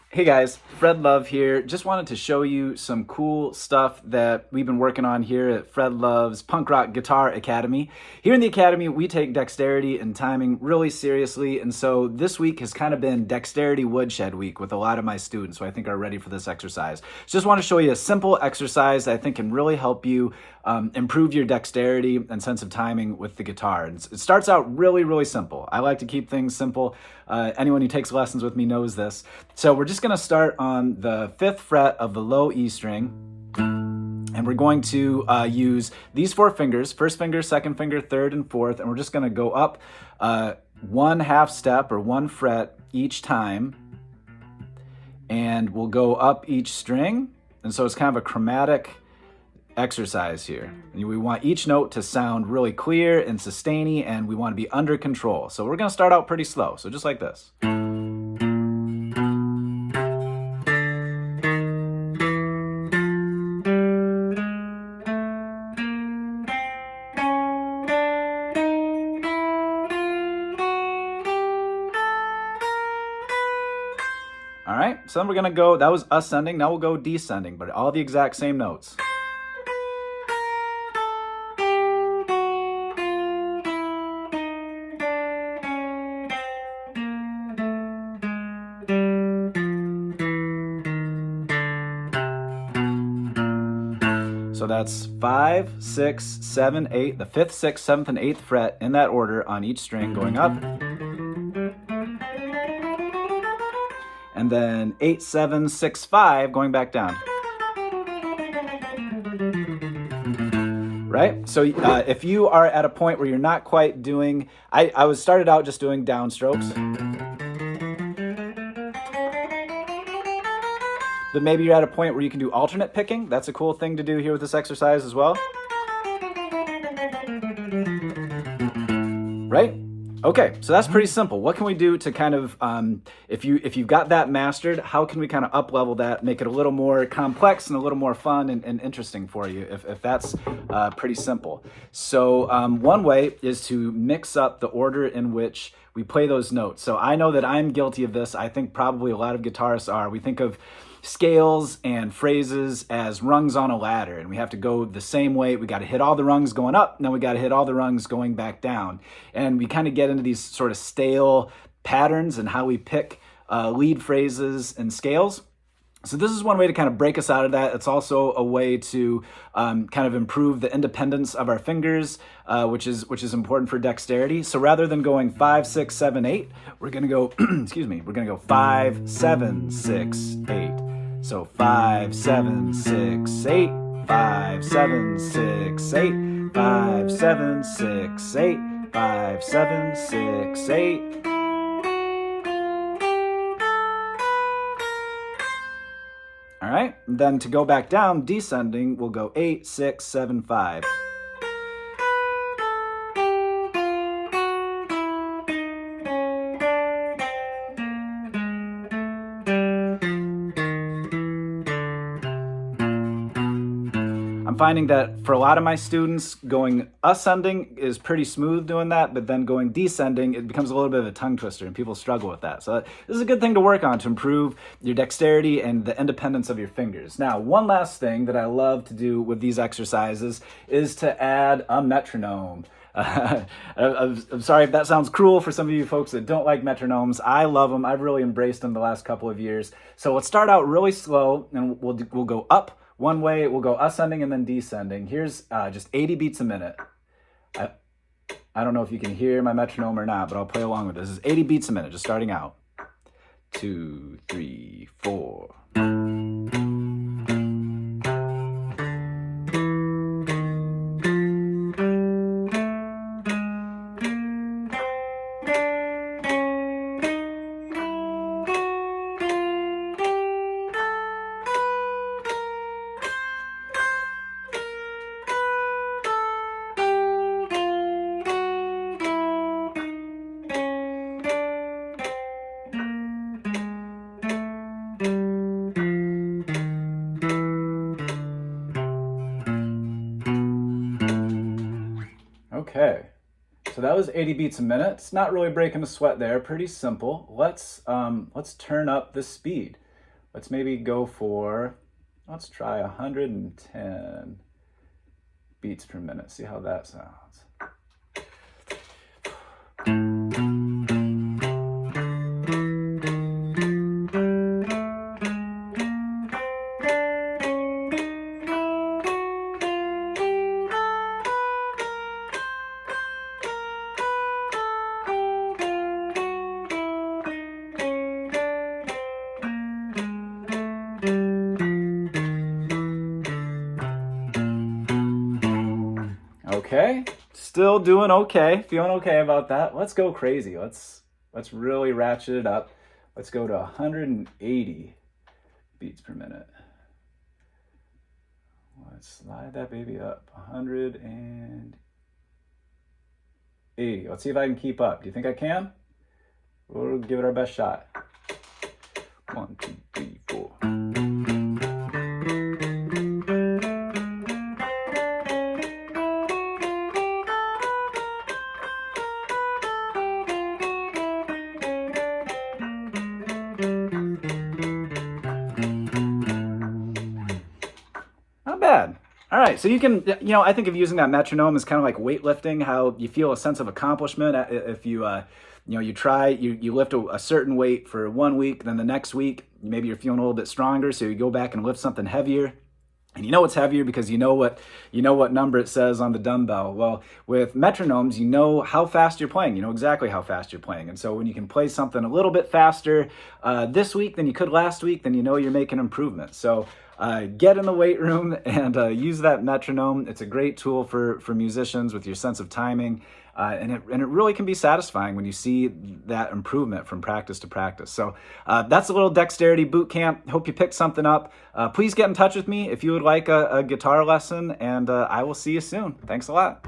Hey guys, Fred Love here. Just wanted to show you some cool stuff that we've been working on here at Fred Love's Punk Rock Guitar Academy. Here in the Academy, we take dexterity and timing really seriously, and so this week has kind of been Dexterity Woodshed week with a lot of my students who I think are ready for this exercise. So just want to show you a simple exercise that I think can really help you improve your dexterity and sense of timing with the guitar. And it starts out really simple. I like to keep things simple. Anyone who takes lessons with me knows this. So we're just going to start on the 5th fret of the low E string. And we're going to use these 4 fingers, first finger, second finger, third, and fourth. And we're just going to go up 1 half step or 1 fret each time. And we'll go up each string. And so it's kind of a chromatic exercise here. And we want each note to sound really clear and sustainy, and we want to be under control. So we're going to start out pretty slow. So just like this. All right, so then we're gonna go, that was ascending, now we'll go descending, but all the exact same notes. So that's 5, 6, 7, 8, the 5th, 6th, 7th, and 8th fret in that order on each string going up. And then 8, 7, 6, 5 going back down. Right? So if you are at a point where you're not quite doing, I was started out just doing downstrokes. But maybe you're at a point where you can do alternate picking. That's a cool thing to do here with this exercise as well. Right? Okay, so that's pretty simple. What can we do to kind of, if you've got that mastered, how can we kind of up-level that, make it a little more complex and a little more fun and interesting for you, if that's pretty simple. So one way is to mix up the order in which we play those notes. So I know that I'm guilty of this. I think probably a lot of guitarists are. We think of scales and phrases as rungs on a ladder, and we have to go the same way. We got to hit all the rungs going up, and then we got to hit all the rungs going back down. And we kind of get into these sort of stale patterns and how we pick lead phrases and scales. So this is one way to kind of break us out of that. It's also a way to kind of improve the independence of our fingers, which is important for dexterity. So rather than going 5, 6, 7, 8, we're going to go, excuse me, we're going to go 5, 7, 6, 8. So 5, 7, 6, 8, 5, 7, 6, 8, 5, 7, 6, 8, 5, 7, 6, 8. All right, and then to go back down, descending, we'll go 8, 6, 7, 5. I'm finding that for a lot of my students, going ascending is pretty smooth doing that, but then going descending, it becomes a little bit of a tongue twister and people struggle with that. So this is a good thing to work on to improve your dexterity and the independence of your fingers. Now, one last thing that I love to do with these exercises is to add a metronome. I'm sorry if that sounds cruel for some of you folks that don't like metronomes. I love them. I've really embraced them the last couple of years. So let's start out really slow, and we'll go up one way, we'll go ascending and then descending. Here's just 80 beats a minute. I don't know if you can hear my metronome or not, but I'll play along with this. This is 80 beats a minute, just starting out. 2, 3, 4. Okay, so that was 80 beats a minute. It's not really breaking a sweat there, pretty simple. Let's turn up the speed. let's maybe go for, let's try 110 beats per minute. See how that sounds. Okay, still doing okay, feeling okay about that. Let's go crazy. Let's really ratchet it up. Let's go to 180 beats per minute. Let's slide that baby up. 180. Let's see if I can keep up. Do you think I can? We'll give it our best shot. 1, 2, 3, 4. Not bad. All right, so you can, I think of using that metronome as kind of like weightlifting, how you feel a sense of accomplishment if you, you lift a certain weight for 1 week, then the next week, maybe you're feeling a little bit stronger, so you go back and lift something heavier. And you know it's heavier because you know what number it says on the dumbbell. Well, with metronomes, you know how fast you're playing. You know exactly how fast you're playing. And so when you can play something a little bit faster this week than you could last week, then you know you're making improvements. So get in the weight room and use that metronome. It's a great tool for musicians with your sense of timing. And it really can be satisfying when you see that improvement from practice to practice. So that's a little dexterity boot camp. Hope you picked something up. Please get in touch with me if you would like a guitar lesson, and I will see you soon. Thanks a lot.